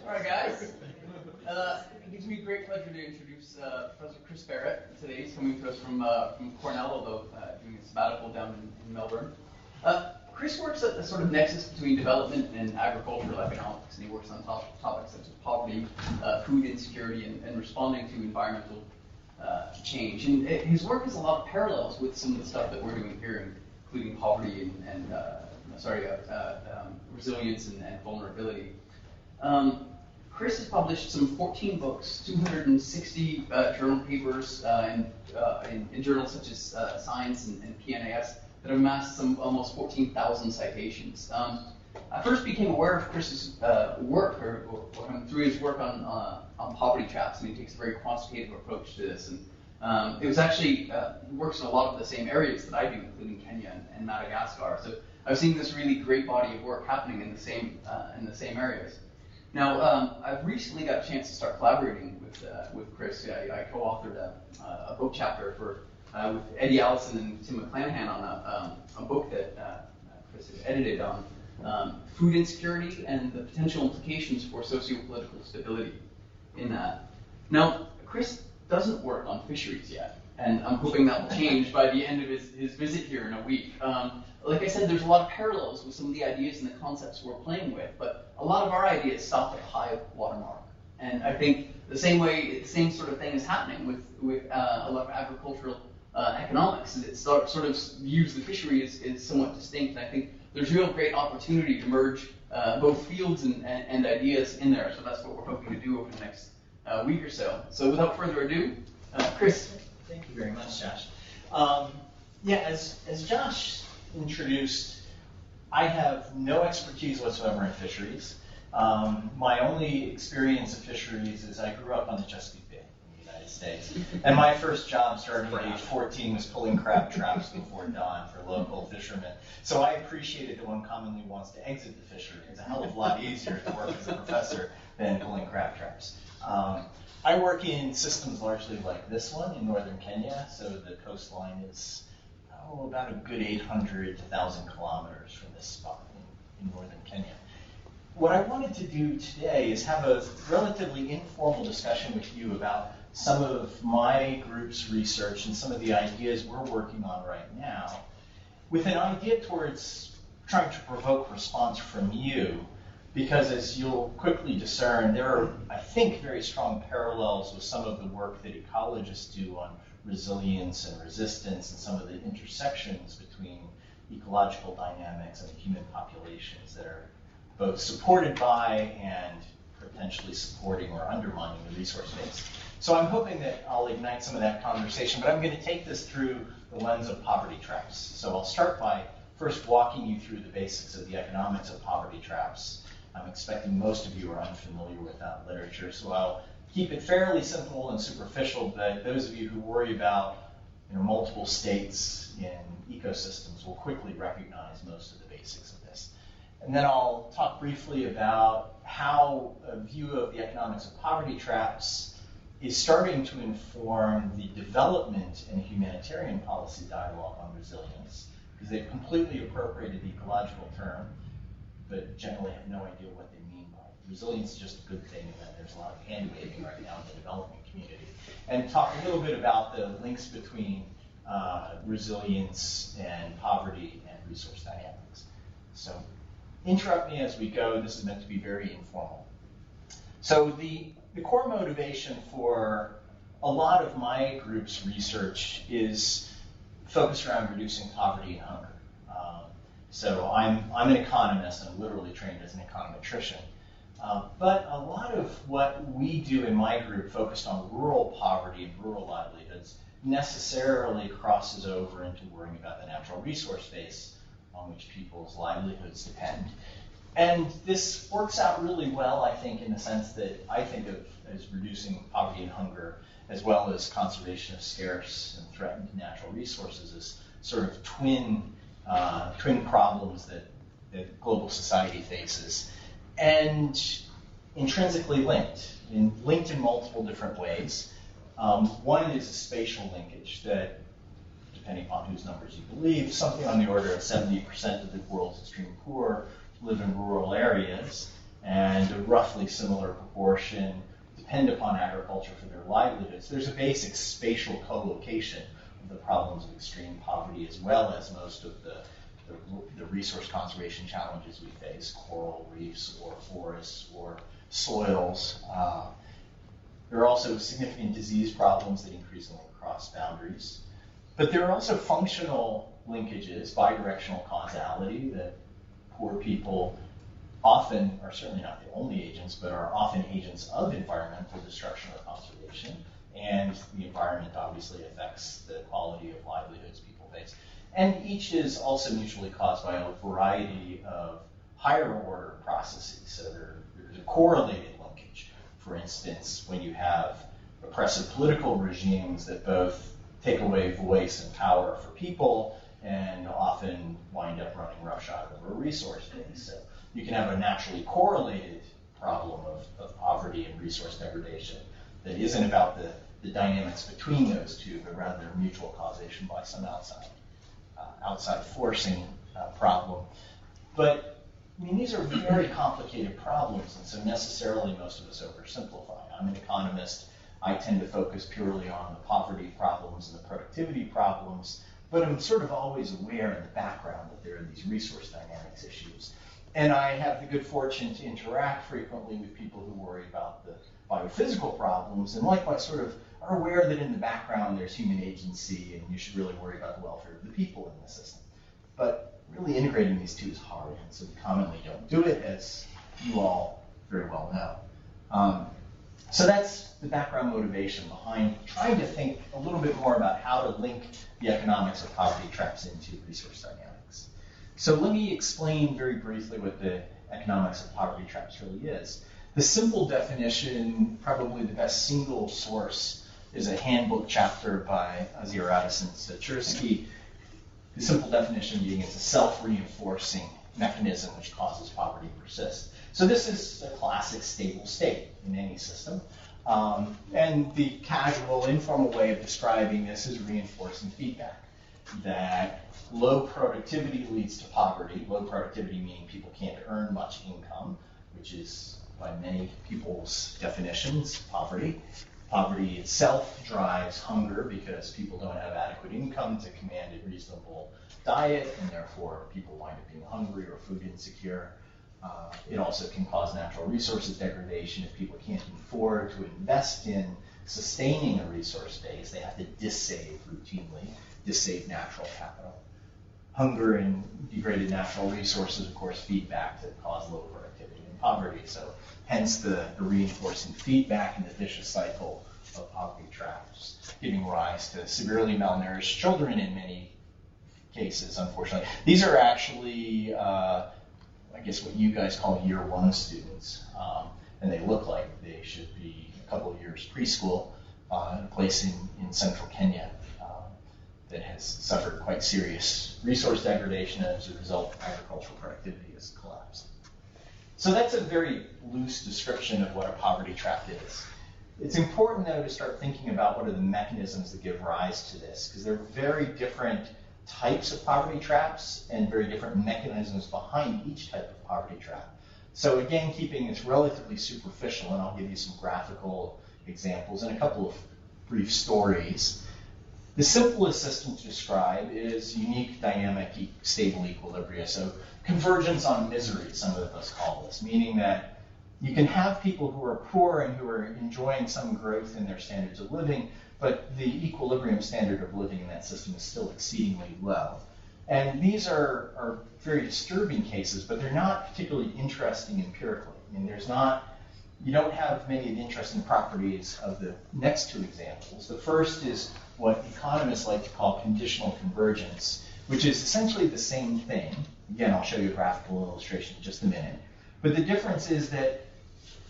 All right, guys. It gives me great pleasure to introduce Professor Chris Barrett today. He's coming to us from Cornell, although doing a sabbatical down in Melbourne. Chris works at the sort of nexus between development and agricultural economics, and he works on topics such as poverty, food insecurity, and responding to environmental change. And his work has a lot of parallels with some of the stuff that we're doing here, including poverty and resilience and vulnerability. Chris has published some 14 books, 260 journal papers in journals such as Science and PNAS that have amassed some almost 14,000 citations. I first became aware of Chris's work through his work on poverty traps, and he takes a very quantitative approach to this. And it was actually, he works in a lot of the same areas that I do, including Kenya and Madagascar. So I've seen this really great body of work happening in the same areas. Now, I've recently got a chance to start collaborating with Chris. I co-authored a book chapter with Eddie Allison and Tim McClanahan on a book that Chris has edited on food insecurity and the potential implications for socio-political stability in that. Now, Chris doesn't work on fisheries yet, and I'm hoping that will change by the end of his visit here in a week. Like I said, there's a lot of parallels with some of the ideas and the concepts we're playing with, but a lot of our ideas stop at a high watermark. And I think the same sort of thing is happening with a lot of agricultural economics. It sort of views the fishery as somewhat distinct, and I think there's real great opportunity to merge both fields and ideas in there. So that's what we're hoping to do over the next week or so. So without further ado, Chris. Thank you very much, Josh. As Josh introduced, I have no expertise whatsoever in fisheries. My only experience of fisheries is I grew up on the Chesapeake Bay in the United States. And my first job starting at age 14 was pulling crab traps before dawn for local fishermen. So I appreciated that one commonly wants to exit the fishery. It's a hell of a lot easier to work as a professor than pulling crab traps. I work in systems largely like this one in northern Kenya, so the coastline is about a good 800 to 1,000 kilometers from this spot in northern Kenya. What I wanted to do today is have a relatively informal discussion with you about some of my group's research and some of the ideas we're working on right now, with an idea towards trying to provoke response from you, because as you'll quickly discern, there are, I think, very strong parallels with some of the work that ecologists do on resilience and resistance and some of the intersections between ecological dynamics and human populations that are both supported by and potentially supporting or undermining the resource base. So I'm hoping that I'll ignite some of that conversation, but I'm going to take this through the lens of poverty traps. So I'll start by first walking you through the basics of the economics of poverty traps. I'm expecting most of you are unfamiliar with that literature, so I'll keep it fairly simple and superficial, but those of you who worry about multiple states in ecosystems will quickly recognize most of the basics of this. And then I'll talk briefly about how a view of the economics of poverty traps is starting to inform the development and humanitarian policy dialogue on resilience, because they've completely appropriated the ecological term, but generally have no idea what they mean by it. Resilience is just a good thing, and then there's a lot of hand-waving right now in the development community. And talk a little bit about the links between resilience and poverty and resource dynamics. So interrupt me as we go. This is meant to be very informal. So the core motivation for a lot of my group's research is focused around reducing poverty and hunger. So I'm an economist. I'm literally trained as an econometrician. But a lot of what we do in my group focused on rural poverty and rural livelihoods necessarily crosses over into worrying about the natural resource base on which people's livelihoods depend. And this works out really well, I think, in the sense that I think of as reducing poverty and hunger, as well as conservation of scarce and threatened natural resources, as sort of twin problems that global society faces, and intrinsically linked in multiple different ways. One is a spatial linkage that, depending upon whose numbers you believe, something on the order of 70% of the world's extreme poor live in rural areas, and a roughly similar proportion depend upon agriculture for their livelihoods. There's a basic spatial co-location of the problems of extreme poverty, as well as most of the resource conservation challenges we face, coral reefs or forests or soils. There are also significant disease problems that increasingly cross boundaries. But there are also functional linkages, bidirectional causality, that poor people often are certainly not the only agents, but are often agents of environmental destruction or conservation. And the environment obviously affects the quality of livelihoods people face. And each is also mutually caused by a variety of higher order processes. So there's a correlated linkage. For instance, when you have oppressive political regimes that both take away voice and power for people and often wind up running roughshod over a resource base. So you can have a naturally correlated problem of poverty and resource degradation that isn't about the dynamics between those two, but rather mutual causation by some outside forcing problem. But I mean, these are very complicated problems, and so necessarily most of us oversimplify. I'm an economist. I tend to focus purely on the poverty problems and the productivity problems, but I'm sort of always aware in the background that there are these resource dynamics issues. And I have the good fortune to interact frequently with people who worry about the biophysical problems, and likewise sort of are aware that in the background there's human agency and you should really worry about the welfare of the people in the system. But really integrating these two is hard, and so we commonly don't do it, as you all very well know. So that's the background motivation behind trying to think a little bit more about how to link the economics of poverty traps into resource dynamics. So let me explain very briefly what the economics of poverty traps really is. The simple definition, probably the best single source, is a handbook chapter by Aziaratis and Sachursky. The simple definition being it's a self-reinforcing mechanism which causes poverty to persist. So this is a classic stable state in any system. And the casual, informal way of describing this is reinforcing feedback. That low productivity leads to poverty. Low productivity meaning people can't earn much income, which is by many people's definitions, poverty. Poverty itself drives hunger because people don't have adequate income to command a reasonable diet, and therefore people wind up being hungry or food insecure. It also can cause natural resources degradation if people can't afford to invest in sustaining a resource base. They have to dissave routinely, dissave natural capital. Hunger and degraded natural resources, of course, feed back to cause low productivity and poverty. So hence the reinforcing feedback and the vicious cycle of poverty traps, giving rise to severely malnourished children in many cases, unfortunately. These are actually, I guess what you guys call year one students, and they look like they should be a couple of years preschool in a place in central Kenya that has suffered quite serious resource degradation, and as a result, agricultural productivity has collapsed. So that's a very loose description of what a poverty trap is. It's important, though, to start thinking about what are the mechanisms that give rise to this, because there are very different types of poverty traps and very different mechanisms behind each type of poverty trap. So again, keeping this relatively superficial, and I'll give you some graphical examples and a couple of brief stories. The simplest system to describe is unique, dynamic, stable equilibria. So convergence on misery, some of us call this, meaning that you can have people who are poor and who are enjoying some growth in their standards of living, but the equilibrium standard of living in that system is still exceedingly low. And these are very disturbing cases, but they're not particularly interesting empirically. I mean, you don't have many of the interesting properties of the next two examples. The first is what economists like to call conditional convergence, which is essentially the same thing. Again, I'll show you a graphical illustration in just a minute. But the difference is that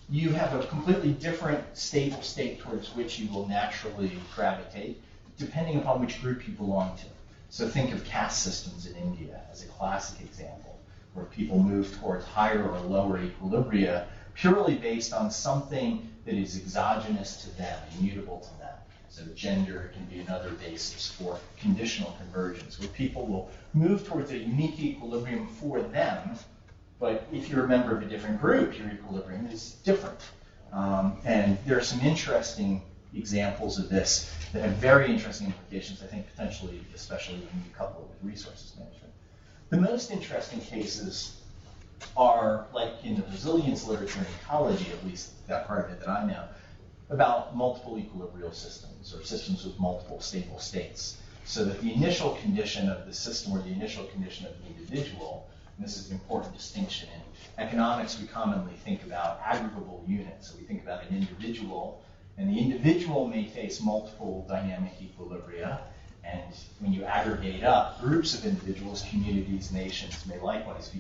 you have a completely different stable state towards which you will naturally gravitate, depending upon which group you belong to. So think of caste systems in India as a classic example, where people move towards higher or lower equilibria purely based on something that is exogenous to them, immutable to them. So gender can be another basis for conditional convergence, where people will move towards a unique equilibrium for them, But if you're a member of a different group, your equilibrium is different. And there are some interesting examples of this that have very interesting implications, I think, potentially, especially when you couple it with resources management. The most interesting cases are, like in the resilience literature in ecology, at least that part of it that I know, about multiple equilibrial systems, or systems with multiple stable states. So that the initial condition of the system, or the initial condition of the individual, and this is an important distinction. In economics, we commonly think about aggregable units. So we think about an individual, and the individual may face multiple dynamic equilibria. And when you aggregate up, groups of individuals, communities, nations may likewise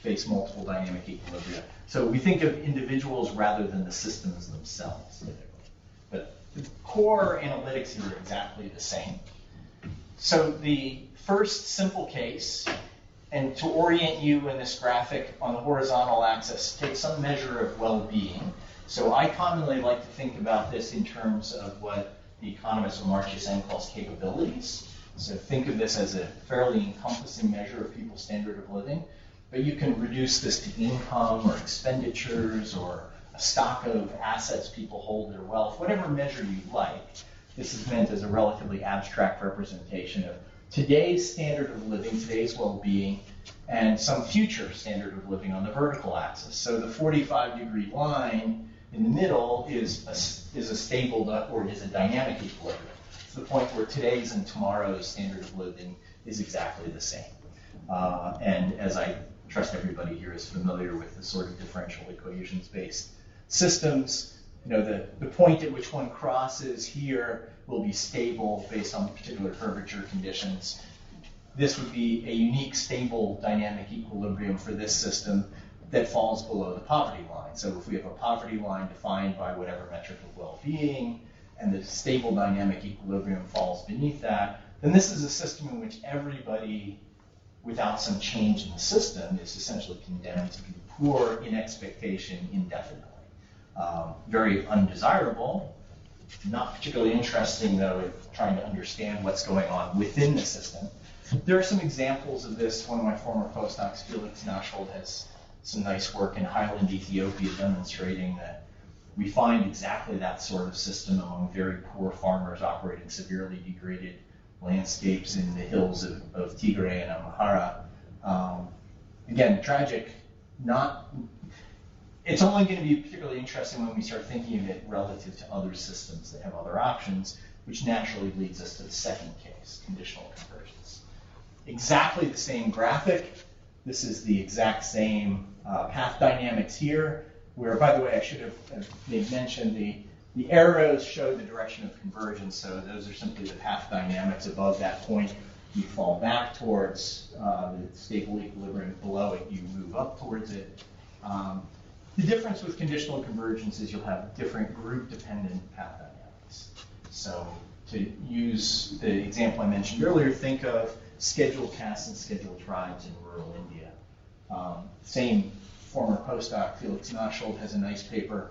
face multiple dynamic equilibria. So we think of individuals rather than the systems themselves, typically. But the core analytics here are exactly the same. So the first simple case, and to orient you in this graphic on the horizontal axis, take some measure of well-being. So I commonly like to think about this in terms of what the economist Amartya Sen calls capabilities. So think of this as a fairly encompassing measure of people's standard of living. But you can reduce this to income or expenditures or a stock of assets people hold, their wealth, whatever measure you like. This is meant as a relatively abstract representation of today's standard of living, today's well-being, and some future standard of living on the vertical axis. So the 45-degree line in the middle is a stable or is a dynamic equilibrium. It's the point where today's and tomorrow's standard of living is exactly the same. And as I trust everybody here is familiar with the sort of differential equations-based systems, the point at which one crosses here will be stable based on particular curvature conditions. This would be a unique stable dynamic equilibrium for this system that falls below the poverty line. So if we have a poverty line defined by whatever metric of well-being, and the stable dynamic equilibrium falls beneath that, then this is a system in which everybody, without some change in the system, is essentially condemned to be poor in expectation indefinitely. Very undesirable, not particularly interesting, though, in trying to understand what's going on within the system. There are some examples of this. One of my former postdocs, Felix Nashold, has some nice work in Highland, Ethiopia, demonstrating that we find exactly that sort of system among very poor farmers operating severely degraded landscapes in the hills of Tigray and Amhara. Again, tragic, it's only going to be particularly interesting when we start thinking of it relative to other systems that have other options, which naturally leads us to the second case, conditional convergence. Exactly the same graphic. This is the exact same path dynamics here, where, by the way, I should have made mention, the arrows show the direction of convergence, so those are simply the path dynamics. Above that point, you fall back towards the stable equilibrium. Below it, you move up towards it. The difference with conditional convergence is you'll have different group-dependent path dynamics. So to use the example I mentioned earlier, think of scheduled castes and scheduled tribes in rural India. Same former postdoc, Felix Nashold, has a nice paper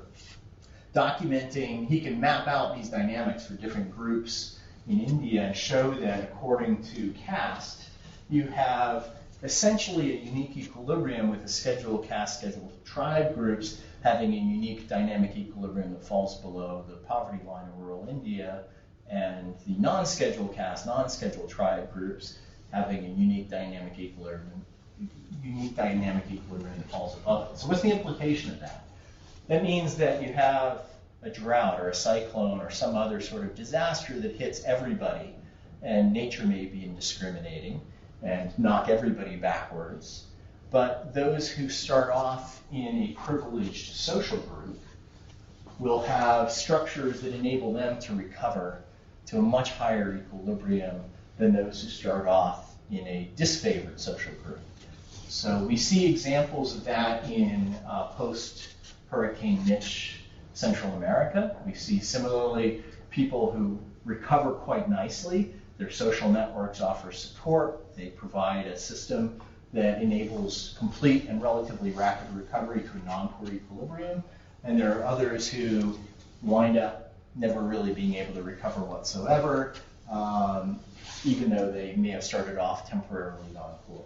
documenting, he can map out these dynamics for different groups in India and show that according to caste, you have essentially a unique equilibrium with the scheduled caste, scheduled tribe groups having a unique dynamic equilibrium that falls below the poverty line in rural India, and the non-scheduled caste, non-scheduled tribe groups having a unique dynamic equilibrium that falls above it. So what's the implication of that? That means that you have a drought or a cyclone or some other sort of disaster that hits everybody, and nature may be indiscriminating and knock everybody backwards. But those who start off in a privileged social group will have structures that enable them to recover to a much higher equilibrium than those who start off in a disfavored social group. So we see examples of that in post-Hurricane Mitch Central America. We see similarly people who recover quite nicely. Their social networks offer support. They provide a system that enables complete and relatively rapid recovery to a non-poor equilibrium. And there are others who wind up never really being able to recover whatsoever, even though they may have started off temporarily non-poor.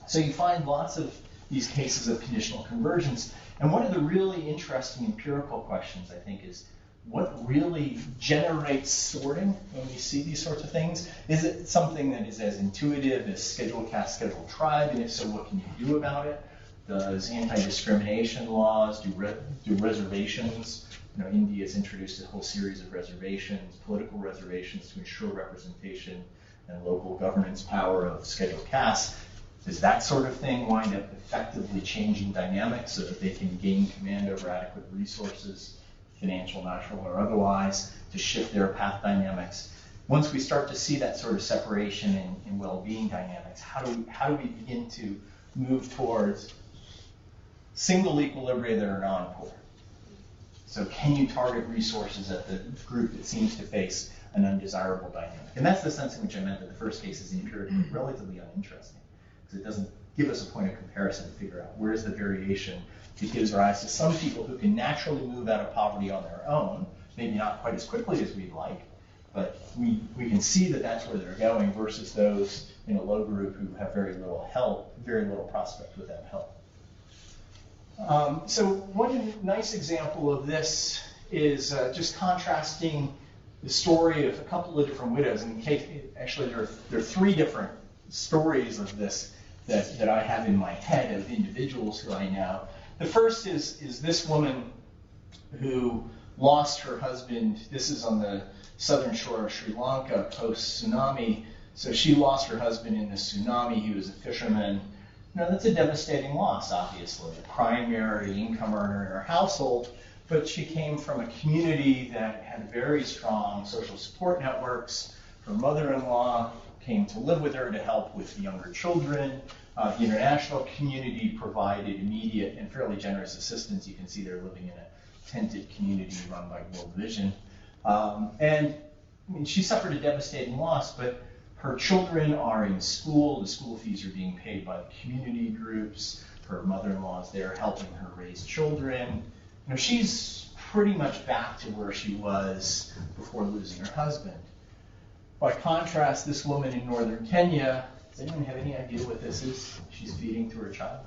So you find lots of these cases of conditional convergence. And one of the really interesting empirical questions, I think, is what really generates sorting when we see these sorts of things? Is it something that is as intuitive as scheduled caste, scheduled tribe? And if so, what can you do about it? Does anti-discrimination laws, do reservations? India has introduced a whole series of reservations, political reservations to ensure representation and local governance power of scheduled castes. Does that sort of thing wind up effectively changing dynamics so that they can gain command over adequate resources, financial, natural, or otherwise, to shift their path dynamics? Once we start to see that sort of separation in well-being dynamics, how do we begin to move towards single equilibria that are non-polar? So can you target resources at the group that seems to face an undesirable dynamic? And that's the sense in which I meant that the first case is empirically relatively uninteresting, because it doesn't give us a point of comparison to figure out where's the variation that gives rise to some people who can naturally move out of poverty on their own, maybe not quite as quickly as we'd like, but we can see that that's where they're going, versus those in a low group who have very little help, very little prospect without help. So one nice example of this is just contrasting the story of a couple of different widows. In case, actually, there are three different stories of this that I have in my head of individuals who I know. The first is this woman who lost her husband. This is on the southern shore of Sri Lanka post-tsunami. So she lost her husband in the tsunami. He was a fisherman. That's a devastating loss, obviously, a primary income earner in her household, but she came from a community that had very strong social support networks. Her mother-in-law came to live with her to help with the younger children. The international community provided immediate and fairly generous assistance. You can see they're living in a tented community run by World Vision. She suffered a devastating loss, but her children are in school. The school fees are being paid by the community groups. Her mother-in-law is there helping her raise children. She's pretty much back to where she was before losing her husband. By contrast, this woman in northern Kenya, does anyone have any idea what this is she's feeding to her child?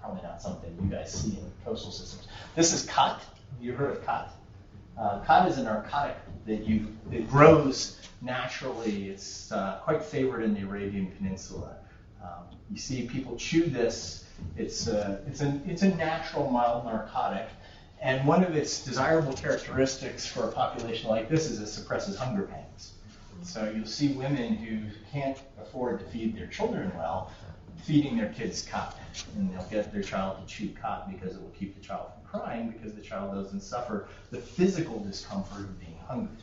Probably not something you guys see in coastal systems. This is khat. Have you heard of khat? Khat is a narcotic that grows naturally. It's quite favored in the Arabian Peninsula. You see people chew this. It's a natural mild narcotic, and one of its desirable characteristics for a population like this is it suppresses hunger pangs. So you'll see women who can't afford to feed their children well, feeding their kids khat, and they'll get their child to chew khat because it will keep the child from crying, because the child doesn't suffer the physical discomfort of being hungry.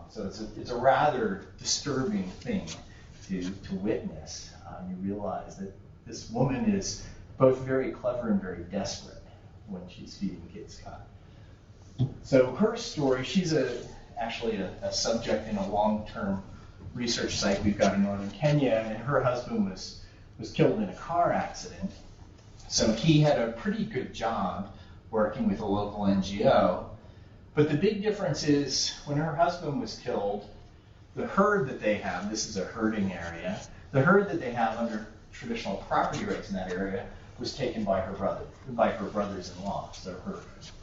So it's a rather disturbing thing to witness. You realize that this woman is both very clever and very desperate when she's feeding kids khat. So her story, she's actually a subject in a long-term research site we've got in northern Kenya, and her husband was killed in a car accident. So he had a pretty good job working with a local NGO. But the big difference is when her husband was killed, the herd that they have, this is a herding area, the herd that they have under traditional property rights in that area was taken by her brothers-in-law. So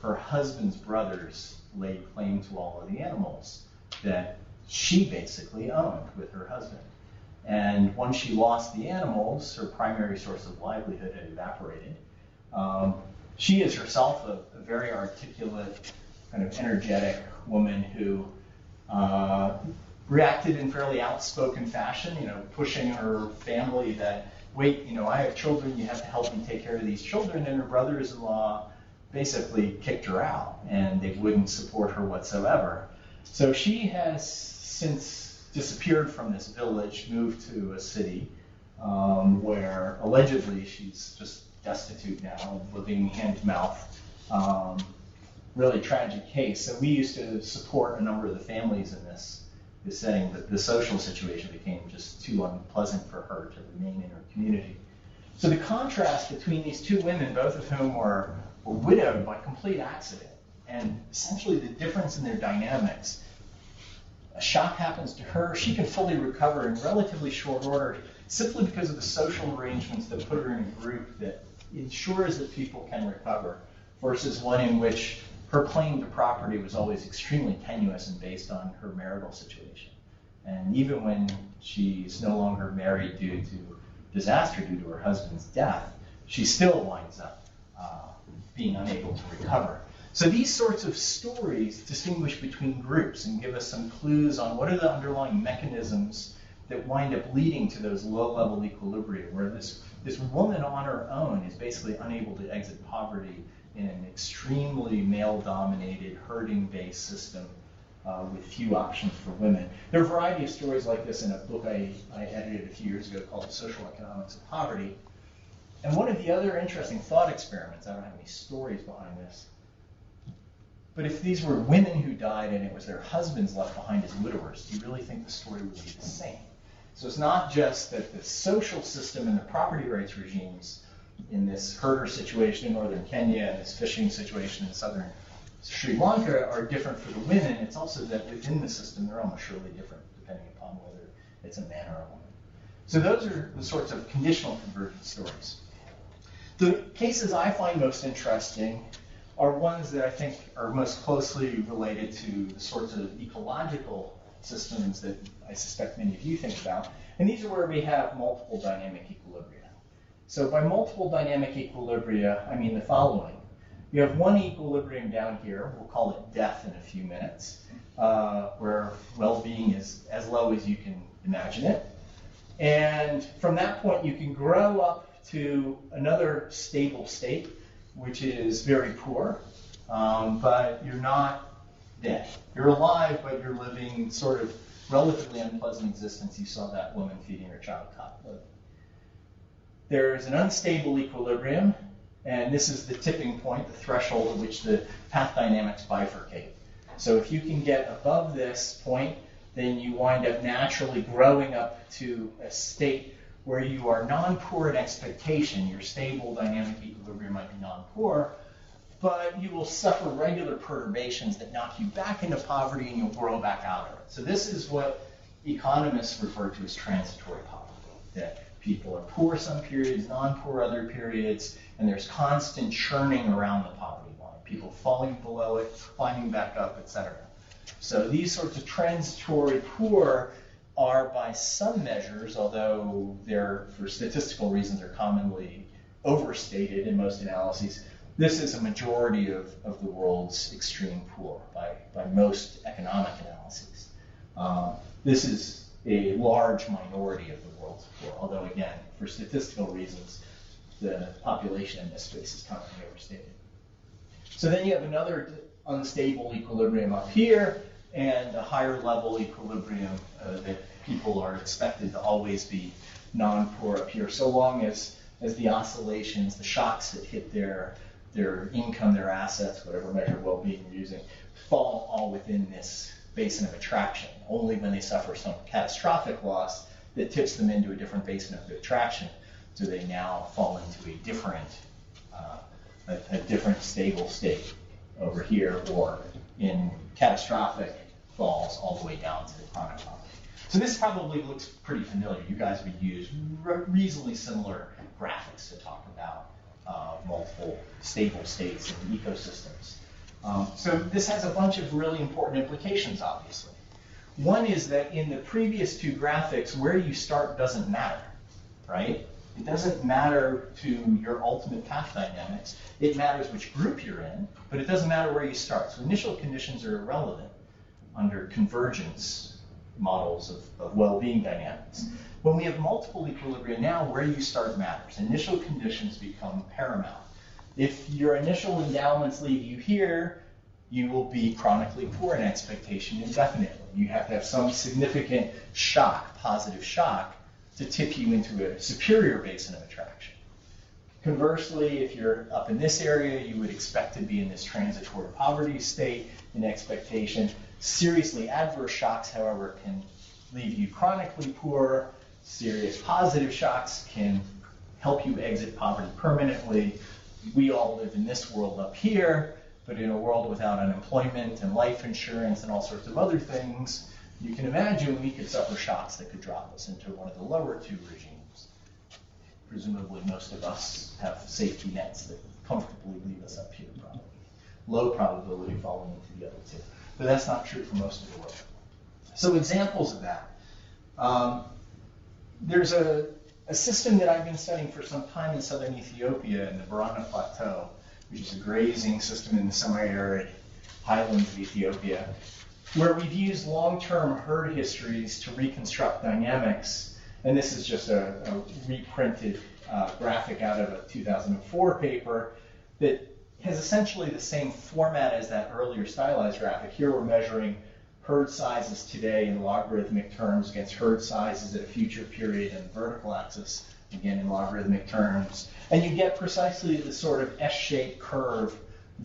her husband's brothers laid claim to all of the animals that she basically owned with her husband. And once she lost the animals, her primary source of livelihood had evaporated. She is herself a very articulate, kind of energetic woman who reacted in fairly outspoken fashion, pushing her family that, wait, I have children, you have to help me take care of these children. And her brothers-in-law basically kicked her out, and they wouldn't support her whatsoever. So she has since disappeared from this village, moved to a city where allegedly she's just destitute now, living hand-to-mouth. Really tragic case. So we used to support a number of the families in this setting, but the social situation became just too unpleasant for her to remain in her community. So the contrast between these two women, both of whom were widowed by complete accident, and essentially the difference in their dynamics. A shock happens to her, she can fully recover in relatively short order. simply because of the social arrangements that put her in a group that ensures that people can recover, versus one in which her claim to property was always extremely tenuous and based on her marital situation. And even when she's no longer married due to disaster, due to her husband's death, she still winds up being unable to recover. So these sorts of stories distinguish between groups and give us some clues on what are the underlying mechanisms that wind up leading to those low-level equilibria, where this woman on her own is basically unable to exit poverty in an extremely male-dominated, herding-based system with few options for women. There are a variety of stories like this in a book I edited a few years ago called The Social Economics of Poverty. And one of the other interesting thought experiments, I don't have any stories behind this, but if these were women who died and it was their husbands left behind as widowers, do you really think the story would be the same? So it's not just that the social system and the property rights regimes in this herder situation in northern Kenya and this fishing situation in southern Sri Lanka are different for the women. It's also that within the system they're almost surely different depending upon whether it's a man or a woman. So those are the sorts of conditional convergence stories. The cases I find most interesting are ones that I think are most closely related to the sorts of ecological systems that I suspect many of you think about. And these are where we have multiple dynamic equilibria. So by multiple dynamic equilibria, I mean the following. You have one equilibrium down here, we'll call it death in a few minutes, where well-being is as low as you can imagine it. And from that point, you can grow up to another stable state, which is very poor, but you're not dead. You're alive, but you're living sort of relatively unpleasant existence. You saw that woman feeding her child cod liver. There's an unstable equilibrium, and this is the tipping point, the threshold at which the path dynamics bifurcate. So if you can get above this point, then you wind up naturally growing up to a state where you are non-poor in expectation. Your stable dynamic equilibrium might be non-poor, but you will suffer regular perturbations that knock you back into poverty and you'll grow back out of it. So this is what economists refer to as transitory poverty, that people are poor some periods, non-poor other periods, and there's constant churning around the poverty line, people falling below it, climbing back up, etc. So these sorts of transitory poor are by some measures, although they're, for statistical reasons, are commonly overstated in most analyses, this is a majority of the world's extreme poor by most economic analyses. This is a large minority of the world's poor, although again, for statistical reasons, the population in this space is commonly overstated. So then you have another unstable equilibrium up here, and a higher level equilibrium that people are expected to always be non-poor up here, so long as the oscillations, the shocks that hit their income, their assets, whatever measure of well-being you're using, fall all within this basin of attraction. Only when they suffer some catastrophic loss that tips them into a different basin of attraction do they now fall into a different stable state over here, or in catastrophic falls all the way down to the chronic poverty. So this probably looks pretty familiar. You guys would use reasonably similar graphics to talk about multiple stable states and ecosystems. So this has a bunch of really important implications, obviously. One is that in the previous two graphics, where you start doesn't matter, right? It doesn't matter to your ultimate path dynamics. It matters which group you're in, but it doesn't matter where you start. So initial conditions are irrelevant under convergence models of well-being dynamics. When we have multiple equilibria now, where you start matters. Initial conditions become paramount. If your initial endowments leave you here, you will be chronically poor in expectation indefinitely. You have to have some significant shock, positive shock, to tip you into a superior basin of attraction. Conversely, if you're up in this area, you would expect to be in this transitory poverty state in expectation. Seriously adverse shocks, however, can leave you chronically poor. Serious positive shocks can help you exit poverty permanently. We all live in this world up here, but in a world without unemployment and life insurance and all sorts of other things, you can imagine we could suffer shocks that could drop us into one of the lower two regimes. presumably most of us have safety nets that comfortably leave us up here, probably. Low probability falling into the other two. But that's not true for most of the world. So examples of that. There's a system that I've been studying for some time in southern Ethiopia in the Borana Plateau, which is a grazing system in the semi-arid highlands of Ethiopia, where we've used long-term herd histories to reconstruct dynamics. And this is just a reprinted graphic out of a 2004 paper that has essentially the same format as that earlier stylized graphic. Here we're measuring herd sizes today in logarithmic terms against herd sizes at a future period and vertical axis, again in logarithmic terms. And you get precisely the sort of S-shaped curve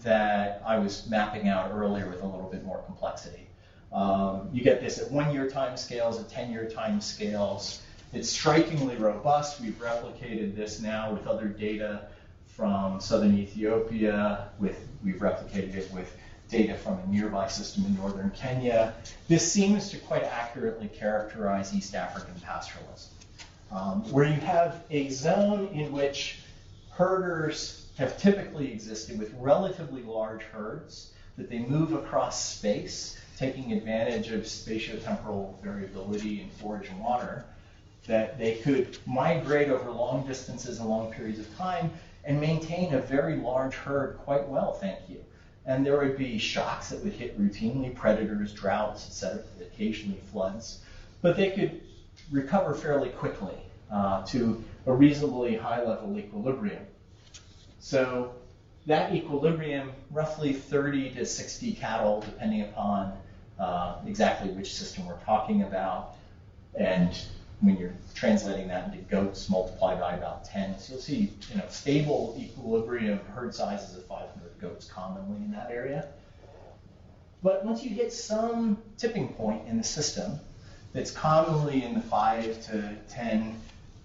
that I was mapping out earlier with a little bit more complexity. You get this at 1-year time scales, at 10-year time scales. It's strikingly robust. We've replicated this now with other data from southern Ethiopia. We've replicated it with data from a nearby system in northern Kenya. This seems to quite accurately characterize East African pastoralism, where you have a zone in which herders have typically existed with relatively large herds, that they move across space, taking advantage of spatiotemporal variability in forage and water, that they could migrate over long distances and long periods of time and maintain a very large herd quite well, thank you. And there would be shocks that would hit routinely, predators, droughts, etc., occasionally floods. But they could recover fairly quickly to a reasonably high-level equilibrium. So that equilibrium, roughly 30 to 60 cattle, depending upon exactly which system we're talking about. And when you're translating that into goats, multiplied by about 10. So you'll see, stable equilibrium herd sizes of 500 goats commonly in that area. But once you hit some tipping point in the system, that's commonly in the 5 to 10,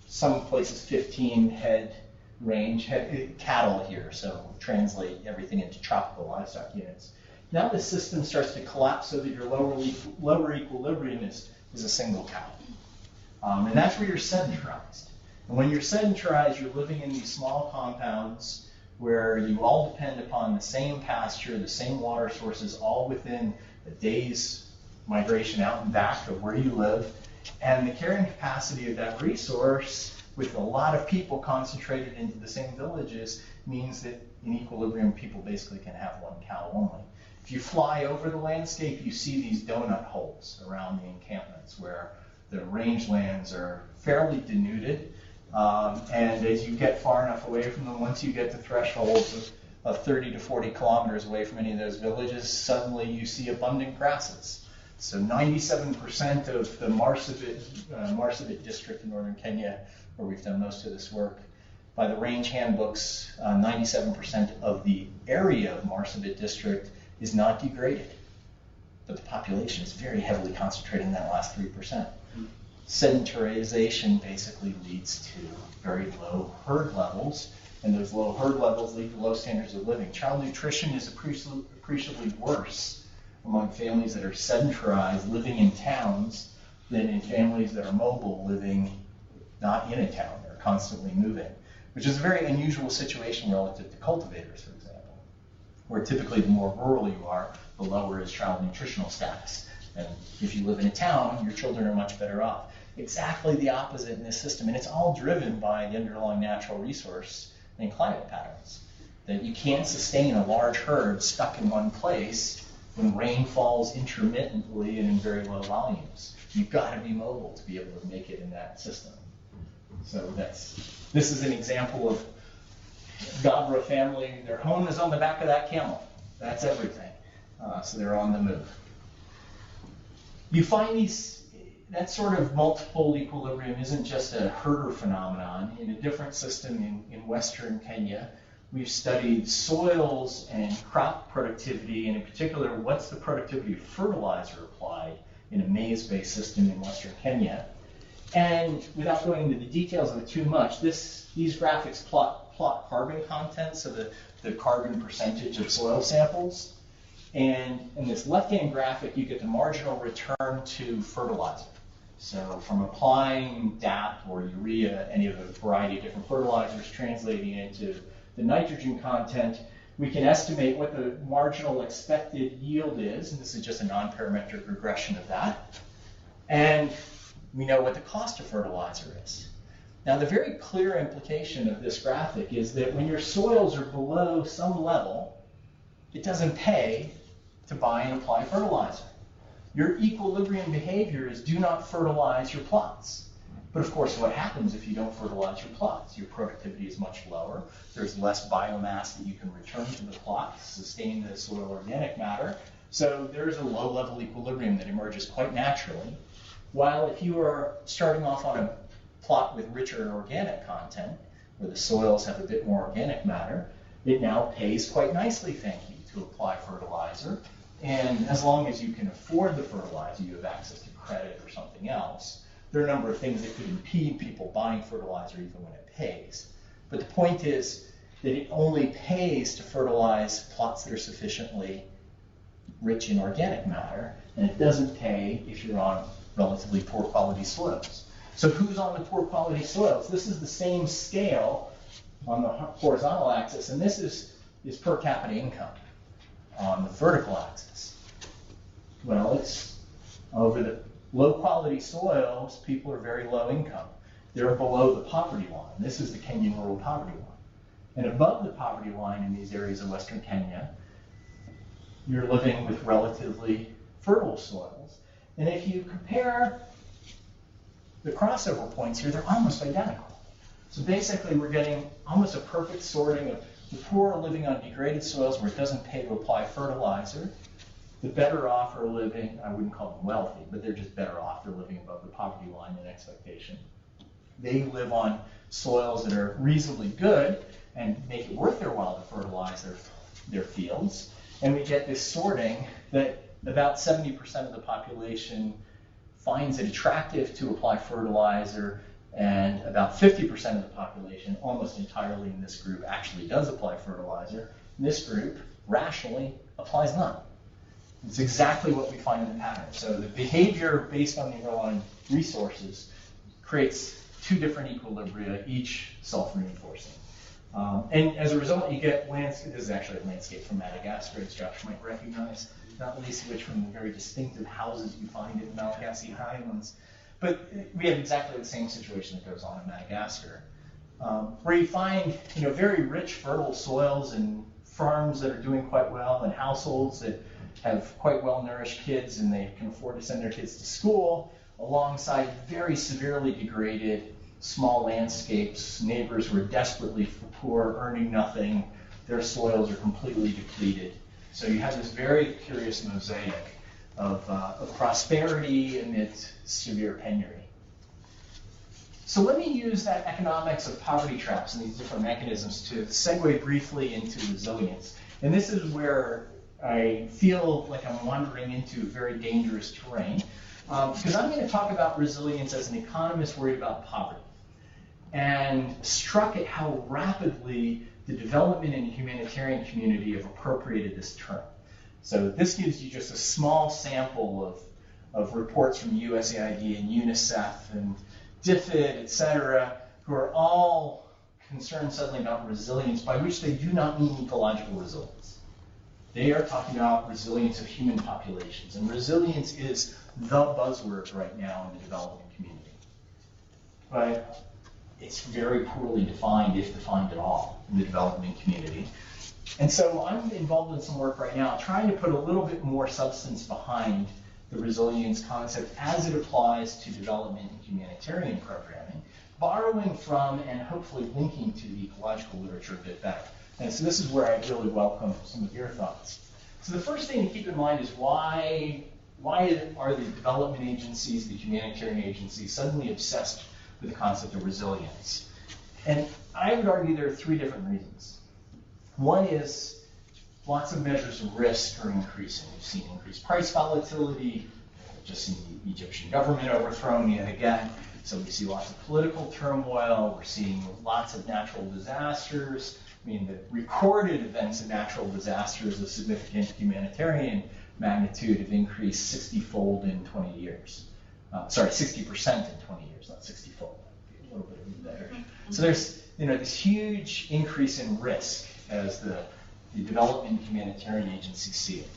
some places 15 head range, cattle here, so translate everything into tropical livestock units. Now the system starts to collapse so that your lower equilibrium is a single cow. And that's where you're sedentarized. And when you're sedentarized, you're living in these small compounds where you all depend upon the same pasture, the same water sources, all within a day's migration out and back of where you live. And the carrying capacity of that resource, with a lot of people concentrated into the same villages, means that in equilibrium, people basically can have one cow only. If you fly over the landscape, you see these donut holes around the encampments where the rangelands are fairly denuded. And as you get far enough away from them, once you get to thresholds of 30 to 40 kilometers away from any of those villages, suddenly you see abundant grasses. So 97% of the Marsabit district in northern Kenya, where we've done most of this work, by the range handbooks, 97% of the area of Marsabit district is not degraded. But the population is very heavily concentrated in that last 3%. Sedentarization basically leads to very low herd levels, and those low herd levels lead to low standards of living. Child nutrition is appreciably worse among families that are sedentarized, living in towns, than in families that are mobile, living not in a town. They're constantly moving, which is a very unusual situation relative to cultivators, for example, where typically the more rural you are, the lower is child nutritional status. And if you live in a town, your children are much better off. Exactly the opposite in this system, and it's all driven by the underlying natural resource and climate patterns. That you can't sustain a large herd stuck in one place when rain falls intermittently and in very low volumes. You've got to be mobile to be able to make it in that system. So this is an example of Gabra family. Their home is on the back of that camel. That's everything. So they're on the move. You find that sort of multiple equilibrium isn't just a herder phenomenon. In a different system in western Kenya, we've studied soils and crop productivity, and in particular, what's the productivity of fertilizer applied in a maize-based system in western Kenya. And without going into the details of it too much, these graphics plot carbon content, so the carbon percentage of soil samples. And in this left-hand graphic, you get the marginal return to fertilizer. So from applying DAP or urea, any of a variety of different fertilizers, translating it into the nitrogen content, we can estimate what the marginal expected yield is, and this is just a non-parametric regression of that. And we know what the cost of fertilizer is. Now, the very clear implication of this graphic is that when your soils are below some level, it doesn't pay to buy and apply fertilizer. Your equilibrium behavior is do not fertilize your plots. But of course, what happens if you don't fertilize your plots? Your productivity is much lower. There's less biomass that you can return to the plot to sustain the soil organic matter. So there's a low-level equilibrium that emerges quite naturally. While if you are starting off on a plot with richer organic content, where the soils have a bit more organic matter, it now pays quite nicely, thank you, to apply fertilizer. And as long as you can afford the fertilizer, you have access to credit or something else, there are a number of things that could impede people buying fertilizer even when it pays. But the point is that it only pays to fertilize plots that are sufficiently rich in organic matter, and it doesn't pay if you're on relatively poor quality soils. So who's on the poor quality soils? This is the same scale on the horizontal axis, and this is per capita income on the vertical axis. Well, it's over the low quality soils, people are very low income. They're below the poverty line. This is the Kenyan rural poverty line. And above the poverty line in these areas of Western Kenya, you're living with relatively fertile soils. And if you compare the crossover points here, they're almost identical. So basically, we're getting almost a perfect sorting of the poor are living on degraded soils where it doesn't pay to apply fertilizer. The better off are living, I wouldn't call them wealthy, but they're just better off. They're living above the poverty line in expectation. They live on soils that are reasonably good and make it worth their while to fertilize their fields. And we get this sorting that about 70% of the population finds it attractive to apply fertilizer, and about 50% of the population, almost entirely in this group, actually does apply fertilizer. This group, rationally, applies none. It's exactly what we find in the pattern. So the behavior based on the underlying resources creates two different equilibria, each self-reinforcing. And as a result, you get landscape. This is actually a landscape from Madagascar, as Josh might recognize, not least of which from the very distinctive houses you find in the Malagasy Highlands. But we have exactly the same situation that goes on in Madagascar, where you find very rich, fertile soils and farms that are doing quite well, and households that have quite well-nourished kids and they can afford to send their kids to school, alongside very severely degraded small landscapes, neighbors who are desperately poor, earning nothing, their soils are completely depleted. So you have this very curious mosaic of prosperity amidst severe penury. So let me use that economics of poverty traps and these different mechanisms to segue briefly into resilience. And this is where I feel like I'm wandering into very dangerous terrain, because I'm going to talk about resilience as an economist worried about poverty, and struck at how rapidly the development and humanitarian community have appropriated this term. So this gives you just a small sample of reports from USAID and UNICEF and DFID, et cetera, who are all concerned suddenly about resilience, by which they do not mean ecological resilience. They are talking about resilience of human populations. And resilience is the buzzword right now in the development community. But it's very poorly defined, if defined at all, in the development community. And so I'm involved in some work right now trying to put a little bit more substance behind the resilience concept as it applies to development and humanitarian programming, borrowing from and hopefully linking to the ecological literature a bit better. And so this is where I really welcome some of your thoughts. So the first thing to keep in mind is why are the development agencies, the humanitarian agencies, suddenly obsessed with the concept of resilience? And I would argue there are three different reasons. One is lots of measures of risk are increasing. We've seen increased price volatility, just seen the Egyptian government overthrown yet again. So we see lots of political turmoil. We're seeing lots of natural disasters. I mean, the recorded events of natural disasters of significant humanitarian magnitude have increased 60-fold in 20 years. Sorry, 60% in 20 years, not 60-fold. A little bit of exaggeration. So there's this huge increase in risk as the development humanitarian agencies see it.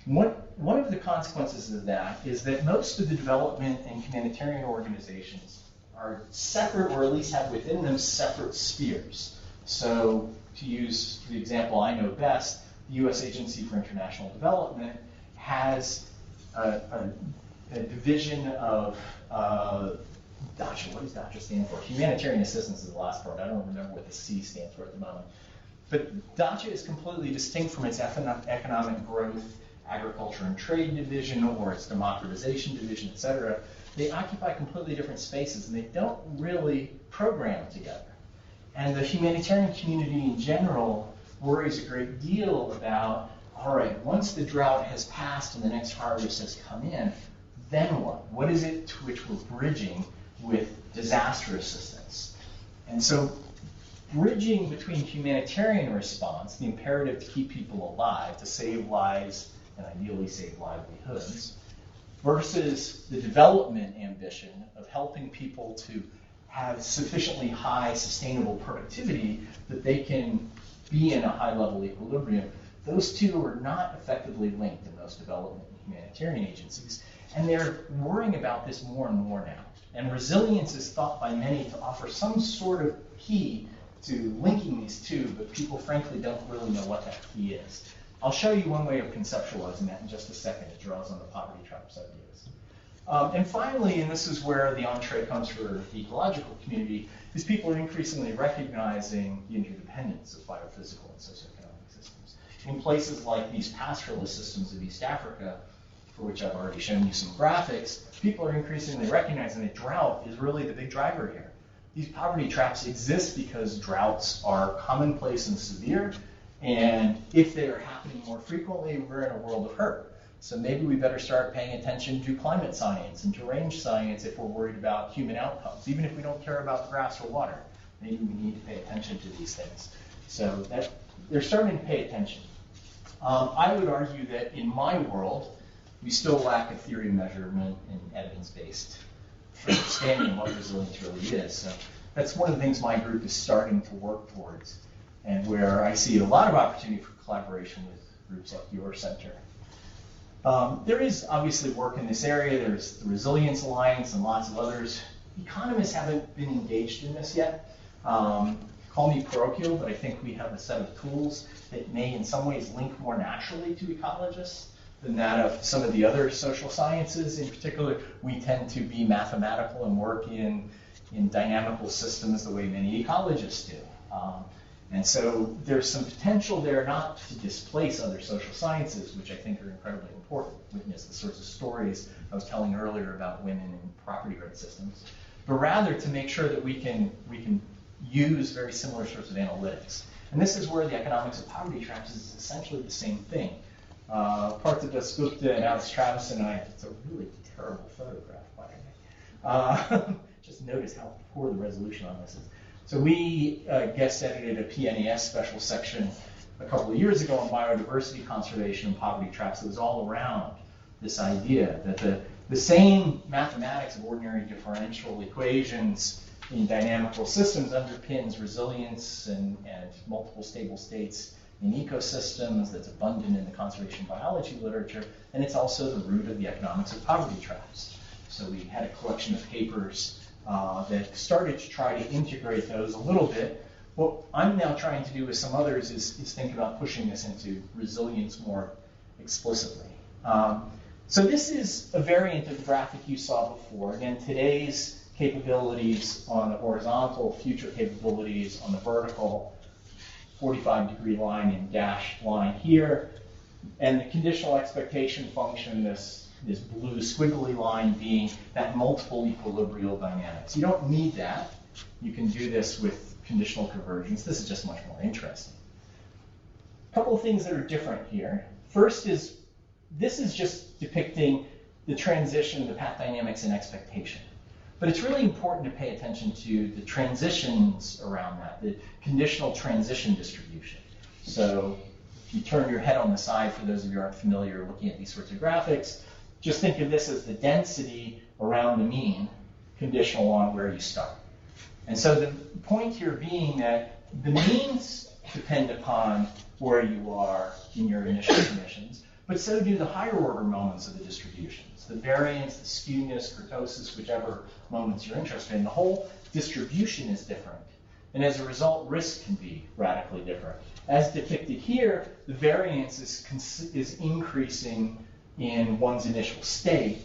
One of the consequences of that is that most of the development and humanitarian organizations are separate, or at least have within them separate spheres. So to use the example I know best, the U.S. Agency for International Development has a division of DACHA. What does DACHA stand for? Humanitarian Assistance is the last part. I don't remember what the C stands for at the moment. But DACHA is completely distinct from its economic growth, agriculture and trade division, or its democratization division, et cetera. They occupy completely different spaces, and they don't really program together. And the humanitarian community in general worries a great deal about, all right, once the drought has passed and the next harvest has come in, then what? What is it to which we're bridging with disaster assistance? And so bridging between humanitarian response, the imperative to keep people alive, to save lives, and ideally save livelihoods, versus the development ambition of helping people to have sufficiently high sustainable productivity that they can be in a high-level equilibrium. Those two are not effectively linked in most development and humanitarian agencies, and they're worrying about this more and more now. And resilience is thought by many to offer some sort of key to linking these two, but people frankly don't really know what that key is. I'll show you one way of conceptualizing that in just a second. It draws on the poverty traps ideas. And finally, and this is where the entree comes for the ecological community, is people are increasingly recognizing the interdependence of biophysical and socioeconomic systems. In places like these pastoralist systems of East Africa, for which I've already shown you some graphics, people are increasingly recognizing that drought is really the big driver here. These poverty traps exist because droughts are commonplace and severe, and if they are happening more frequently, we're in a world of hurt. So maybe we better start paying attention to climate science and to range science if we're worried about human outcomes. Even if we don't care about grass or water, maybe we need to pay attention to these things. So that they're starting to pay attention. I would argue that in my world, we still lack a theory of measurement and evidence-based understanding of what resilience really is. So that's one of the things my group is starting to work towards, and where I see a lot of opportunity for collaboration with groups like your center. There is obviously work in this area. There's the Resilience Alliance and lots of others. Economists haven't been engaged in this yet. Call me parochial, but I think we have a set of tools that may in some ways link more naturally to ecologists than that of some of the other social sciences. In particular, we tend to be mathematical and work in dynamical systems the way many ecologists do. And so there's some potential there not to displace other social sciences, which I think are incredibly important. Witness the sorts of stories I was telling earlier about women in property rights systems, but rather to make sure that we can use very similar sorts of analytics. And this is where the economics of poverty traps is essentially the same thing. Partha Dasgupta and Alex Travis and I, it's a really terrible photograph, by the way. Just notice how poor the resolution on this is. So we guest edited a PNAS special section a couple of years ago on biodiversity conservation and poverty traps. It was all around this idea that the same mathematics of ordinary differential equations in dynamical systems underpins resilience and multiple stable states in ecosystems that's abundant in the conservation biology literature, and it's also the root of the economics of poverty traps. So we had a collection of papers that started to try to integrate those a little bit. What I'm now trying to do with some others is think about pushing this into resilience more explicitly. So this is a variant of the graphic you saw before. Again, today's capabilities on the horizontal, future capabilities on the vertical, 45-degree line and dashed line here, and the conditional expectation function, this blue squiggly line being that multiple equilibrial dynamics. You don't need that. You can do this with conditional convergence. This is just much more interesting. A couple of things that are different here. First is, this is just depicting the transition, the path dynamics and expectation. But it's really important to pay attention to the transitions around that, the conditional transition distribution. So if you turn your head on the side, for those of you who aren't familiar looking at these sorts of graphics, just think of this as the density around the mean, conditional on where you start. And so the point here being that the means depend upon where you are in your initial conditions, but so do the higher order moments of the distributions, the variance, the skewness, kurtosis, whichever moments you're interested in. The whole distribution is different. And as a result, risk can be radically different. As depicted here, the variance is increasing in one's initial state,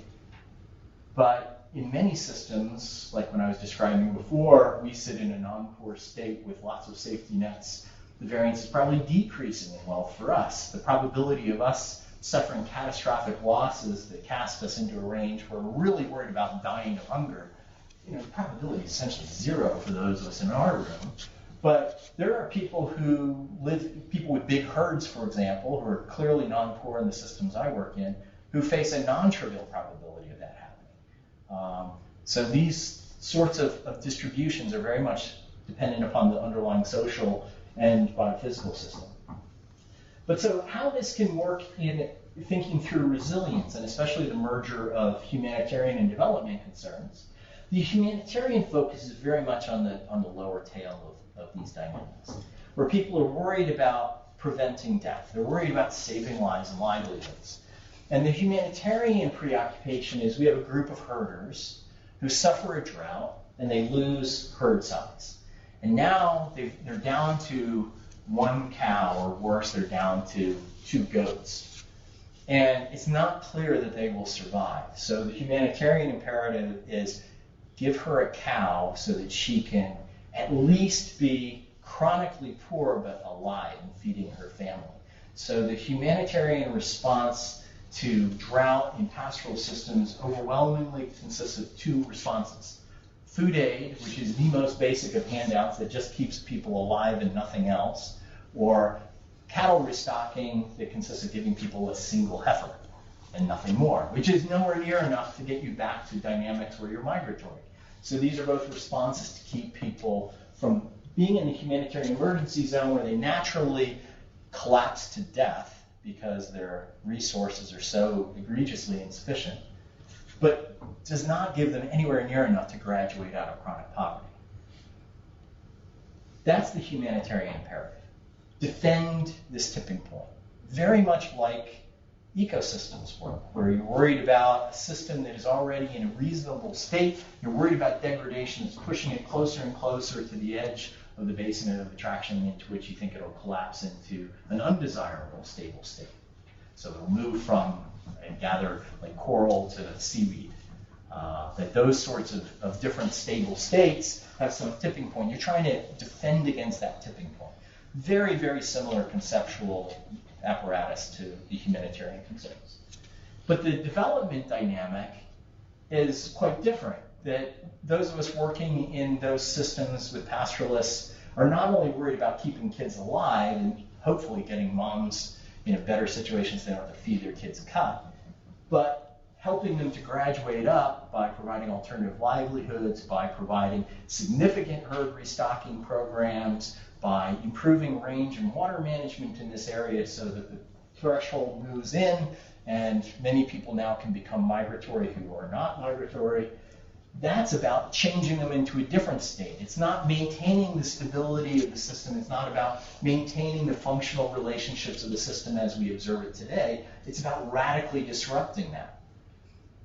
but in many systems, like when I was describing before, we sit in a non-poor state with lots of safety nets. The variance is probably decreasing in wealth for us. The probability of us suffering catastrophic losses that cast us into a range where we're really worried about dying of hunger, the probability is essentially zero for those of us in our room. But there are people with big herds, for example, who are clearly non-poor in the systems I work in, who face a non-trivial probability of that happening. So these sorts of distributions are very much dependent upon the underlying social and biophysical system. But so how this can work in thinking through resilience, and especially the merger of humanitarian and development concerns, the humanitarian focus is very much on the lower tail of these dynamics, where people are worried about preventing death. They're worried about saving lives and livelihoods. And the humanitarian preoccupation is we have a group of herders who suffer a drought and they lose herd size. And now they're down to one cow, or worse, they're down to 2 goats. And it's not clear that they will survive. So the humanitarian imperative is give her a cow so that she can at least be chronically poor but alive and feeding her family. So the humanitarian response to drought in pastoral systems overwhelmingly consists of 2 responses. Food aid, which is the most basic of handouts that just keeps people alive and nothing else, or cattle restocking that consists of giving people a single heifer and nothing more, which is nowhere near enough to get you back to dynamics where you're migratory. So these are both responses to keep people from being in the humanitarian emergency zone where they naturally collapse to death because their resources are so egregiously insufficient, but does not give them anywhere near enough to graduate out of chronic poverty. That's the humanitarian imperative. Defend this tipping point. Very much like ecosystems work, where you're worried about a system that is already in a reasonable state. You're worried about degradation that's pushing it closer and closer to the edge of the basin of attraction into which you think it'll collapse into an undesirable stable state. So it'll move from and gather like coral to seaweed. That those sorts of different stable states have some tipping point. You're trying to defend against that tipping point. Very, very similar conceptual apparatus to the humanitarian concerns. But the development dynamic is quite different. That those of us working in those systems with pastoralists are not only worried about keeping kids alive and hopefully getting moms in a better situation so they don't have to feed their kids a cut, but helping them to graduate up by providing alternative livelihoods, by providing significant herd restocking programs, by improving range and water management in this area so that the threshold moves in and many people now can become migratory who are not migratory. That's about changing them into a different state. It's not maintaining the stability of the system. It's not about maintaining the functional relationships of the system as we observe it today. It's about radically disrupting that.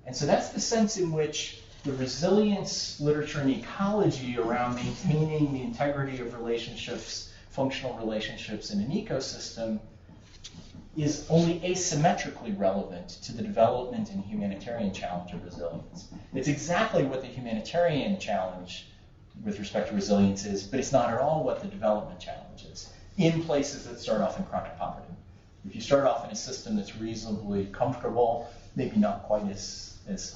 And so that's the sense in which the resilience literature and ecology around maintaining the integrity of relationships, functional relationships in an ecosystem, is only asymmetrically relevant to the development and humanitarian challenge of resilience. It's exactly what the humanitarian challenge with respect to resilience is, but it's not at all what the development challenge is in places that start off in chronic poverty. If you start off in a system that's reasonably comfortable, maybe not quite as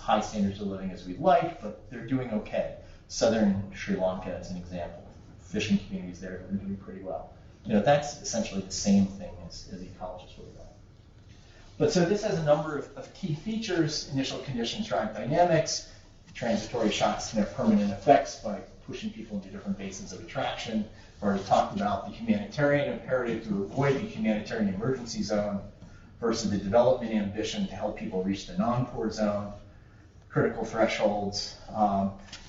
high standards of living as we'd like, but they're doing okay. Southern Sri Lanka as an example. Fishing communities there are doing pretty well. That's essentially the same thing as ecologists would about. But so this has a number of key features. Initial conditions drive dynamics. Transitory shocks can have permanent effects by pushing people into different basins of attraction. I've already talked about the humanitarian imperative to avoid the humanitarian emergency zone versus the development ambition to help people reach the non-poor zone, critical thresholds.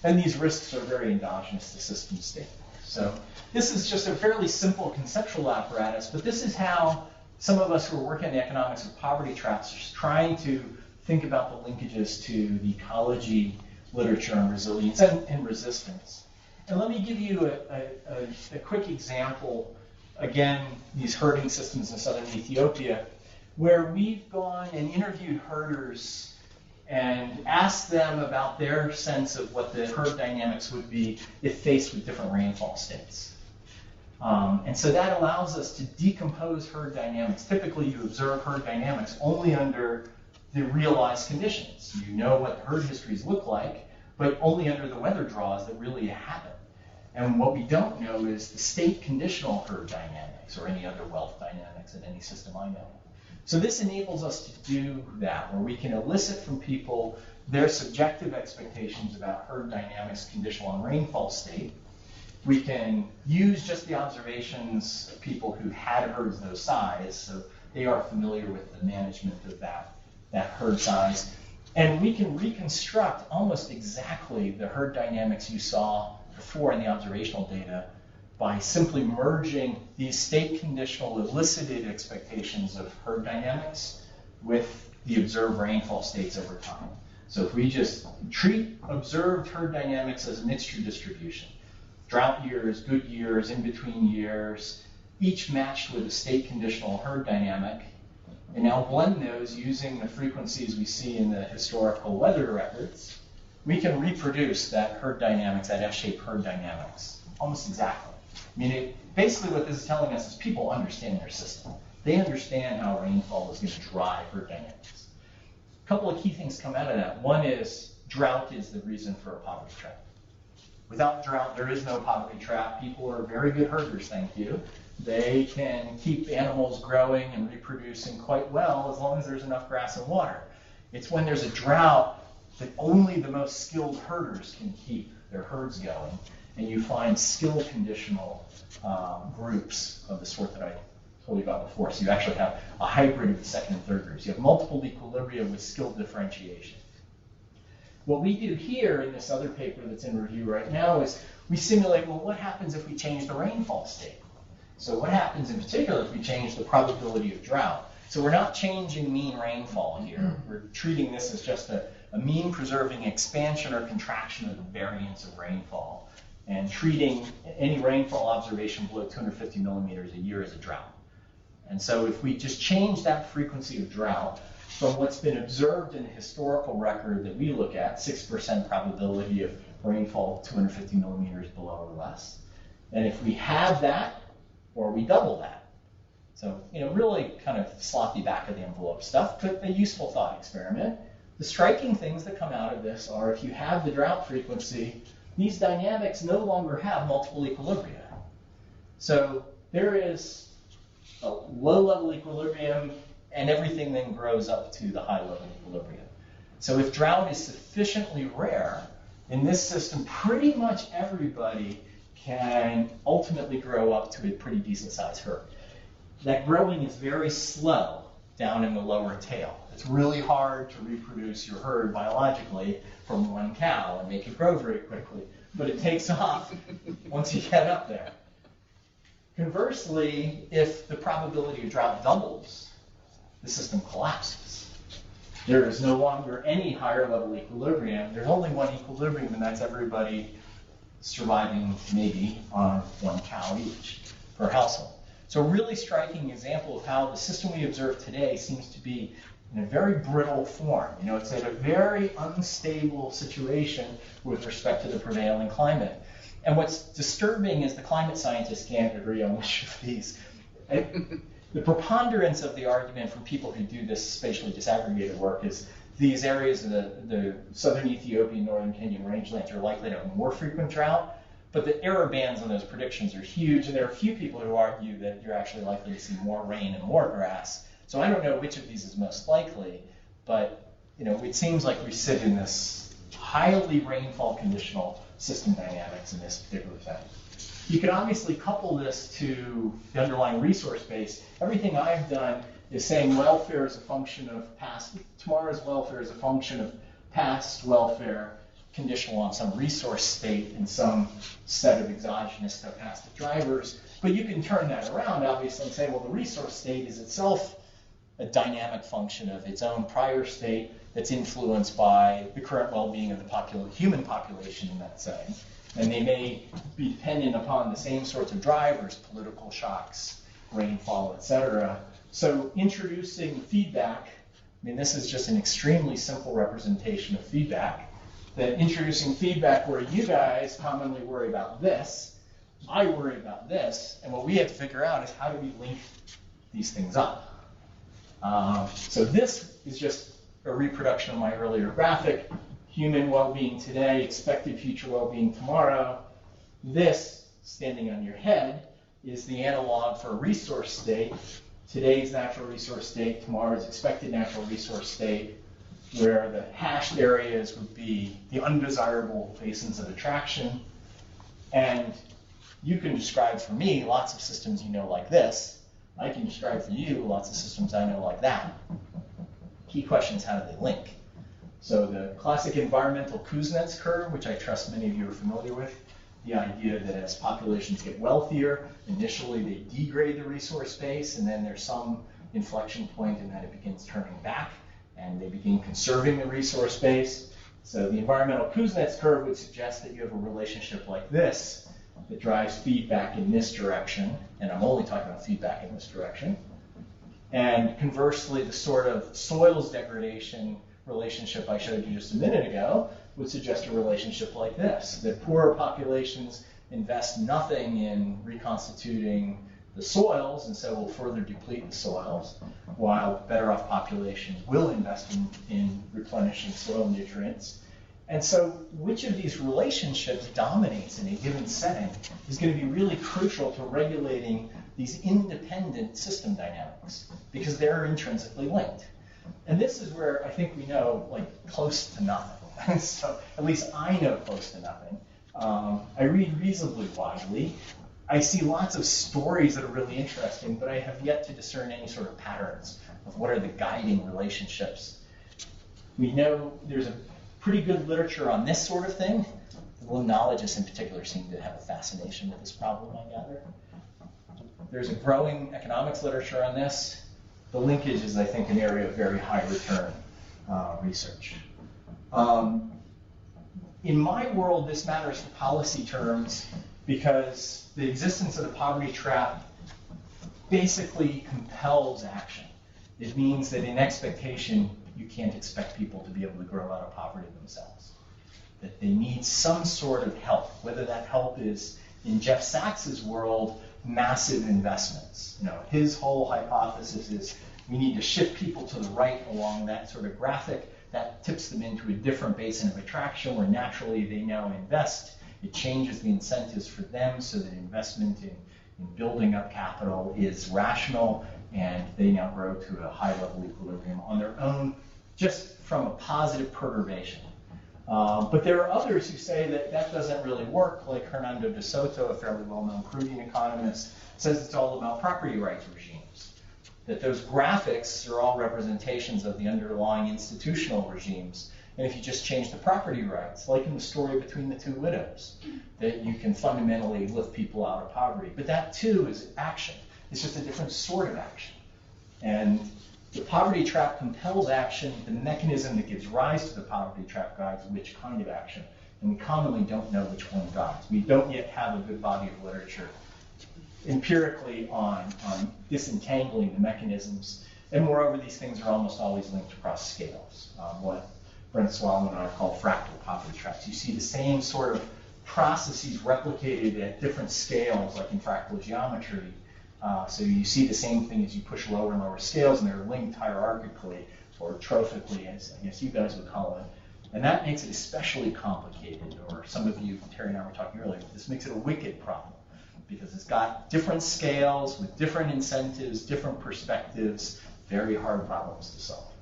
And these risks are very endogenous to system state. So this is just a fairly simple conceptual apparatus, but this is how some of us who are working in the economics of poverty traps are trying to think about the linkages to the ecology, literature on resilience and resistance. And let me give you a quick example. Again, these herding systems in southern Ethiopia, where we've gone and interviewed herders and asked them about their sense of what the herd dynamics would be if faced with different rainfall states. And so that allows us to decompose herd dynamics. Typically, you observe herd dynamics only under the realized conditions. You know what herd histories look like, but only under the weather draws that really happen. And what we don't know is the state conditional herd dynamics or any other wealth dynamics in any system I know. So this enables us to do that, where we can elicit from people their subjective expectations about herd dynamics conditional on rainfall state. We can use just the observations of people who had herds those size, so they are familiar with the management of that herd size. And we can reconstruct almost exactly the herd dynamics you saw before in the observational data by simply merging these state conditional elicited expectations of herd dynamics with the observed rainfall states over time. So if we just treat observed herd dynamics as a mixture distribution, drought years, good years, in-between years, each matched with a state conditional herd dynamic, and now blend those using the frequencies we see in the historical weather records, we can reproduce that herd dynamics, that F-shaped herd dynamics, almost exactly. I mean, basically what this is telling us is people understand their system. They understand how rainfall is going to drive herd dynamics. A couple of key things come out of that. One is drought is the reason for a poverty trap. Without drought, there is no poverty trap. People are very good herders, thank you. They can keep animals growing and reproducing quite well as long as there's enough grass and water. It's when there's a drought that only the most skilled herders can keep their herds going. And you find skill conditional groups of the sort that I told you about before. So you actually have a hybrid of the second and third groups. You have multiple equilibria with skill differentiation. What we do here in this other paper that's in review right now is we simulate, well, what happens if we change the rainfall state? So what happens in particular if we change the probability of drought? So we're not changing mean rainfall here. We're treating this as just a mean preserving expansion or contraction of the variance of rainfall and treating any rainfall observation below 250 millimeters a year as a drought. And so if we just change that frequency of drought from what's been observed in the historical record that we look at, 6% probability of rainfall 250 millimeters below or less, and if we have that, or we double that. So, really kind of sloppy back of the envelope stuff, but a useful thought experiment. The striking things that come out of this are if you have the drought frequency, these dynamics no longer have multiple equilibria. So there is a low-level equilibrium, and everything then grows up to the high-level equilibrium. So if drought is sufficiently rare, in this system, pretty much everybody can ultimately grow up to a pretty decent-sized herd. That growing is very slow down in the lower tail. It's really hard to reproduce your herd biologically from one cow and make it grow very quickly, but it takes off once you get up there. Conversely, if the probability of drought doubles, the system collapses. There is no longer any higher level equilibrium. There's only one equilibrium, and that's everybody surviving maybe on one cow each per household. So a really striking example of how the system we observe today seems to be in a very brittle form. It's at a very unstable situation with respect to the prevailing climate. And what's disturbing is the climate scientists can't agree on which of these. The preponderance of the argument from people who do this spatially disaggregated work is these areas of the southern Ethiopian, northern Kenyan rangelands are likely to have more frequent drought, but the error bands on those predictions are huge, and there are a few people who argue that you're actually likely to see more rain and more grass. So I don't know which of these is most likely, but it seems like we sit in this highly rainfall conditional system dynamics in this particular thing. You can obviously couple this to the underlying resource base. Everything I've done is saying welfare is a function of past, tomorrow's welfare is a function of past welfare conditional on some resource state and some set of exogenous stochastic drivers. But you can turn that around, obviously, and say, well, the resource state is itself a dynamic function of its own prior state that's influenced by the current well-being of the human population in that setting. And they may be dependent upon the same sorts of drivers, political shocks, rainfall, et cetera. So introducing feedback, I mean, this is just an extremely simple representation of feedback, that introducing feedback where you guys commonly worry about this, I worry about this, and what we have to figure out is how do we link these things up. So this is just a reproduction of my earlier graphic, human well-being today, expected future well-being tomorrow. This, standing on your head, is the analog for a resource state. Today's natural resource state, tomorrow's expected natural resource state, where the hashed areas would be the undesirable basins of attraction. And you can describe for me lots of systems you know like this. I can describe for you lots of systems I know like that. Key question is, how do they link? So the classic environmental Kuznets curve, which I trust many of you are familiar with, the idea that as populations get wealthier, initially they degrade the resource base, and then there's some inflection point, and then it begins turning back, and they begin conserving the resource base. So the environmental Kuznets curve would suggest that you have a relationship like this that drives feedback in this direction, and I'm only talking about feedback in this direction. And conversely, the sort of soils degradation relationship I showed you just a minute ago would suggest a relationship like this, that poorer populations invest nothing in reconstituting the soils, and so will further deplete the soils, while better off populations will invest in replenishing soil nutrients. And so which of these relationships dominates in a given setting is going to be really crucial to regulating these independent system dynamics, because they're intrinsically linked. And this is where I think we know like close to nothing. So at least I know close to nothing. I read reasonably widely. I see lots of stories that are really interesting, but I have yet to discern any sort of patterns of what are the guiding relationships. We know there's a pretty good literature on this sort of thing. The limnologists in particular seem to have a fascination with this problem, I gather. There's a growing economics literature on this. The linkage is, I think, an area of very high return research. In my world, this matters for policy terms because the existence of the poverty trap basically compels action. It means that in expectation, you can't expect people to be able to grow out of poverty themselves. That they need some sort of help, whether that help is, in Jeff Sachs's world, massive investments. You know, his whole hypothesis is we need to shift people to the right along that sort of graphic. That tips them into a different basin of attraction where naturally they now invest. It changes the incentives for them so that investment in building up capital is rational, and they now grow to a high level equilibrium on their own, just from a positive perturbation. But there are others who say that that doesn't really work, like Hernando de Soto, a fairly well-known Peruvian economist, says it's all about property rights regimes. That those graphics are all representations of the underlying institutional regimes. And if you just change the property rights, like in the story between the two widows, that you can fundamentally lift people out of poverty. But that too is action. It's just a different sort of action. And the poverty trap compels action. The mechanism that gives rise to the poverty trap guides which kind of action. And we commonly don't know which one guides. We don't yet have a good body of literature empirically on disentangling the mechanisms. And moreover, these things are almost always linked across scales. What Brent Swallow and I call fractal poverty traps. You see the same sort of processes replicated at different scales, like in fractal geometry. So you see the same thing as you push lower and lower scales, and they're linked hierarchically, or trophically, as I guess you guys would call it. And that makes it especially complicated, or some of you, Terry and I were talking earlier, this makes it a wicked problem, because it's got different scales with different incentives, different perspectives, very hard problems to solve,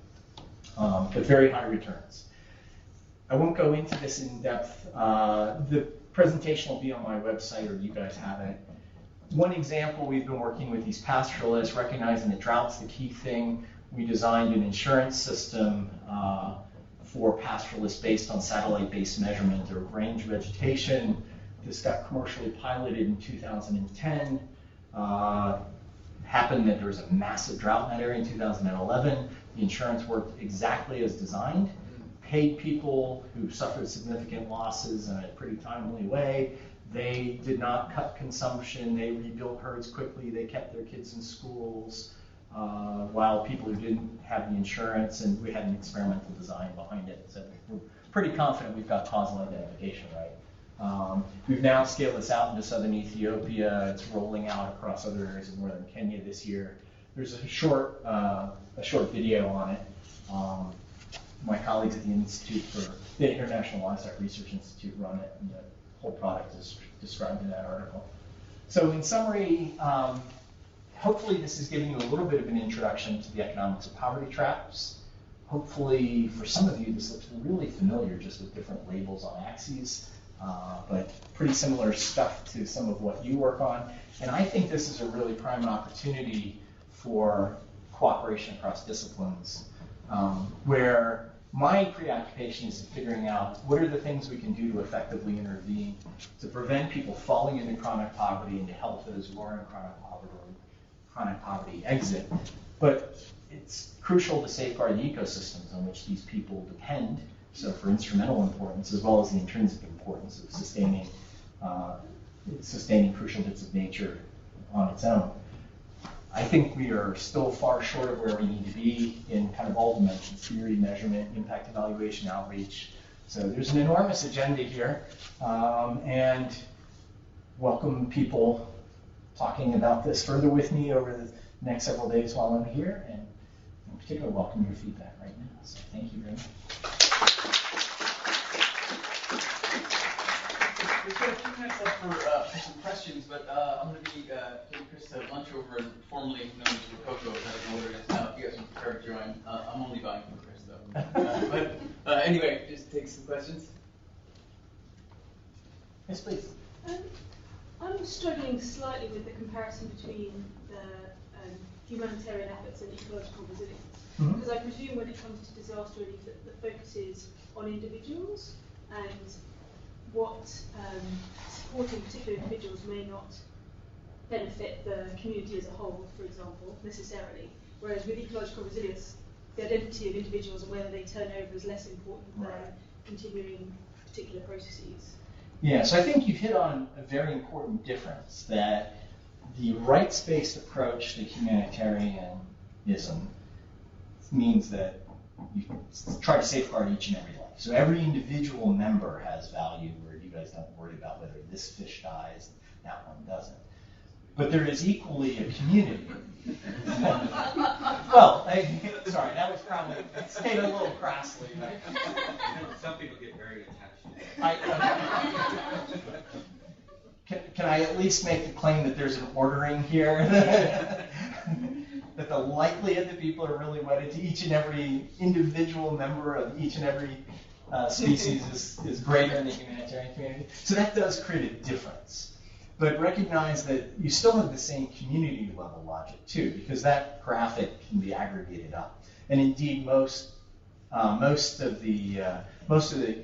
but very high returns. I won't go into this in depth. The presentation will be on my website, or you guys have it. One example, we've been working with these pastoralists, recognizing that drought's the key thing. We designed an insurance system for pastoralists based on satellite-based measurement of range vegetation. This got commercially piloted in 2010. Happened that there was a massive drought in that area in 2011. The insurance worked exactly as designed, paid people who suffered significant losses in a pretty timely way. They did not cut consumption. They rebuilt herds quickly. They kept their kids in schools, while people who didn't have the insurance, and we had an experimental design behind it. So we're pretty confident we've got causal identification right. We've now scaled this out into southern Ethiopia. It's rolling out across other areas of northern Kenya this year. There's a short video on it. My colleagues at the International Livestock Research Institute run it, and the whole product is described in that article. So in summary, hopefully this is giving you a little bit of an introduction to the economics of poverty traps. Hopefully for some of you this looks really familiar just with different labels on axes, but pretty similar stuff to some of what you work on. And I think this is a really prime opportunity for cooperation across disciplines, where my preoccupation is figuring out what are the things we can do to effectively intervene to prevent people falling into chronic poverty and to help those who are in chronic poverty exit. But it's crucial to safeguard the ecosystems on which these people depend, so for instrumental importance as well as the intrinsic importance of sustaining crucial bits of nature on its own. I think we are still far short of where we need to be in kind of all dimensions: theory, measurement, impact evaluation, outreach. So there's an enormous agenda here, and welcome people talking about this further with me over the next several days while I'm here, and in particular welcome your feedback right now. So thank you very much. We've got a few minutes left for some questions, but I'm going to be taking Chris to lunch over in formerly known as Rococo. I don't know what it is now. If you guys are prepared to join, I'm only buying from Chris though. But anyway, just take some questions. Yes, please. I'm struggling slightly with the comparison between the humanitarian efforts and ecological resilience. Because I presume when it comes to disaster relief that the focus is on individuals, and what supporting particular individuals may not benefit the community as a whole, for example, necessarily. Whereas with ecological resilience, the identity of individuals and whether they turn over is less important than continuing particular processes. Yeah, so I think you've hit on a very important difference, that the rights-based approach to humanitarianism means that you try to safeguard each and every life. So every individual member has value, where you guys don't worry about whether this fish dies, that one doesn't. But there is equally a community. Well, sorry, that was probably stated a little crassly. But some people get very attached to it. Can I at least make the claim that there's an ordering here? That the likelihood that people are really wedded to each and every individual member of each and every species is greater in the humanitarian community. So that does create a difference. But recognize that you still have the same community level logic too, because that graphic can be aggregated up. And indeed, most of the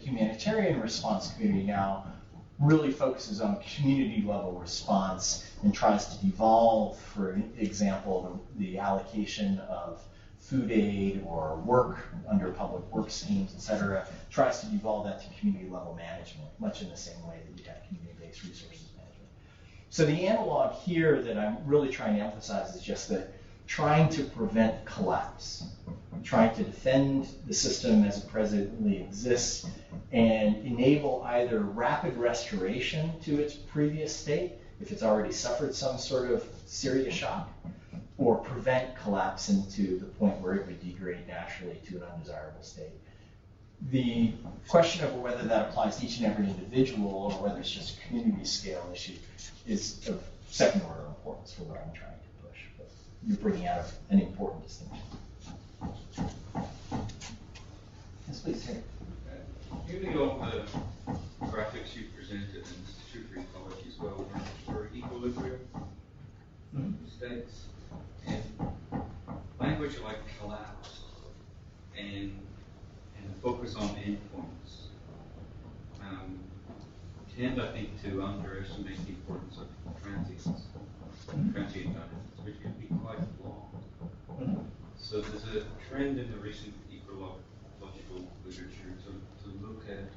humanitarian response community now really focuses on community level response and tries to devolve, for example, the allocation of food aid or work under public work schemes, et cetera, tries to devolve that to community level management, much in the same way that you have community-based resources management. So the analog here that I'm really trying to emphasize is just that trying to prevent collapse, trying to defend the system as it presently exists and enable either rapid restoration to its previous state, if it's already suffered some sort of serious shock, or prevent collapse into the point where it would degrade naturally to an undesirable state. The question of whether that applies to each and every individual or whether it's just a community scale issue is of second order importance for what I'm trying to push. But you're bringing out an important distinction. Yes, please, Terry. Using all the graphics you presented in Institute for Ecology as well for equilibrium, states. And language like collapse and focus on endpoints tend, I think, to underestimate the importance of transient dynamics, which can be quite long. So there's a trend in the recent ecological literature to look at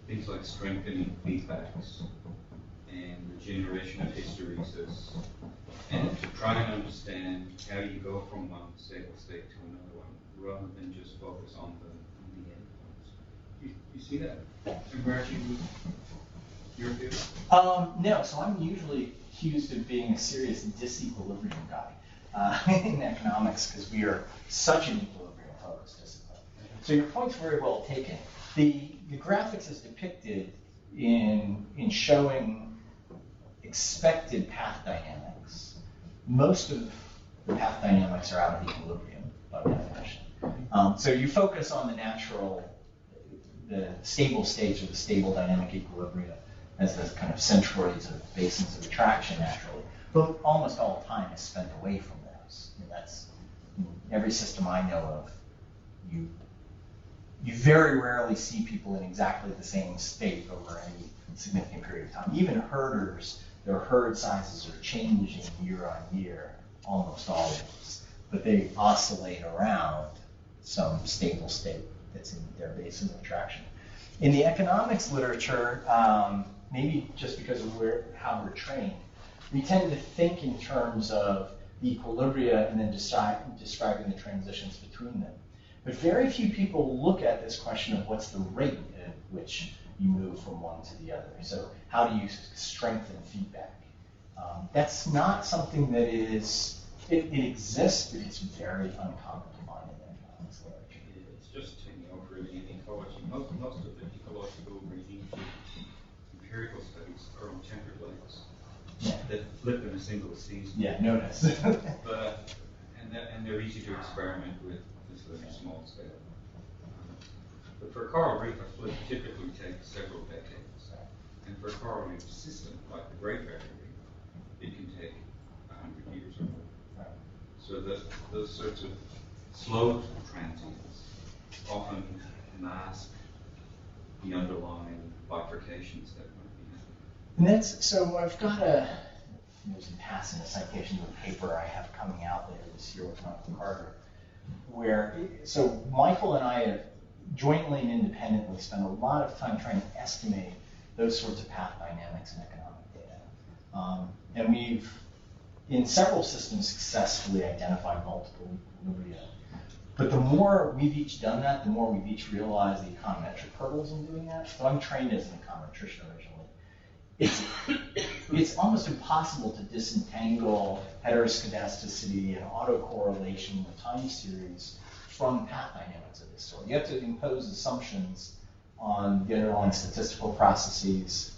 things like strengthening feedbacks and the generation of hysteresis, and to try and understand how you go from one stable state to another one, rather than just focus on the endpoints. You see that emerging with your view? No, so I'm usually accused of being a serious disequilibrium guy in economics because we are such an equilibrium-focused discipline. So your point's very well taken. The graphics is depicted in showing expected path dynamics. Most of the path dynamics are out of equilibrium by definition. So you focus on the stable states or the stable dynamic equilibrium as the kind of centroids of basins of attraction naturally. But almost all the time is spent away from those. I mean, that's every system I know of. You very rarely see people in exactly the same state over any significant period of time. Even herders, their herd sizes are changing year on year, almost always. But they oscillate around some stable state that's in their basin of attraction. In the economics literature, maybe just because of how we're trained, we tend to think in terms of the equilibria and then describing the transitions between them. But very few people look at this question of what's the rate at which you move from one to the other. So how do you strengthen feedback? That's not something that it exists, but it's very uncommon to find in the economics literature. It's just taking over in ecology. Most of the ecological regimes, empirical studies, are on temperate lakes that flip in a single season. Yeah, notice. But and they're easy to experiment with at a small scale. But for a coral reef, a flip typically takes several decades. And for a coral reef system, like the Great Barrier Reef, it can take 100 years or more. So those sorts of slow transients often mask the underlying bifurcations that might be happening. And that's, so I've got there's in passing a citation of a paper I have coming out later this year with Michael Carter, so Michael and I have jointly and independently spent a lot of time trying to estimate those sorts of path dynamics in economic data. And we've, in several systems, successfully identified multiple equilibria. But the more we've each done that, the more we've each realized the econometric hurdles in doing that. So I'm trained as an econometrician originally. It's almost impossible to disentangle heteroscedasticity and autocorrelation in the time series from path dynamics of this sort. You have to impose assumptions on the underlying statistical processes,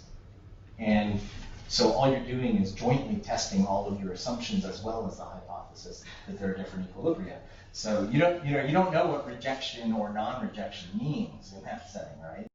and so all you're doing is jointly testing all of your assumptions as well as the hypothesis that there are different equilibria. So you don't know what rejection or non-rejection means in that setting, right?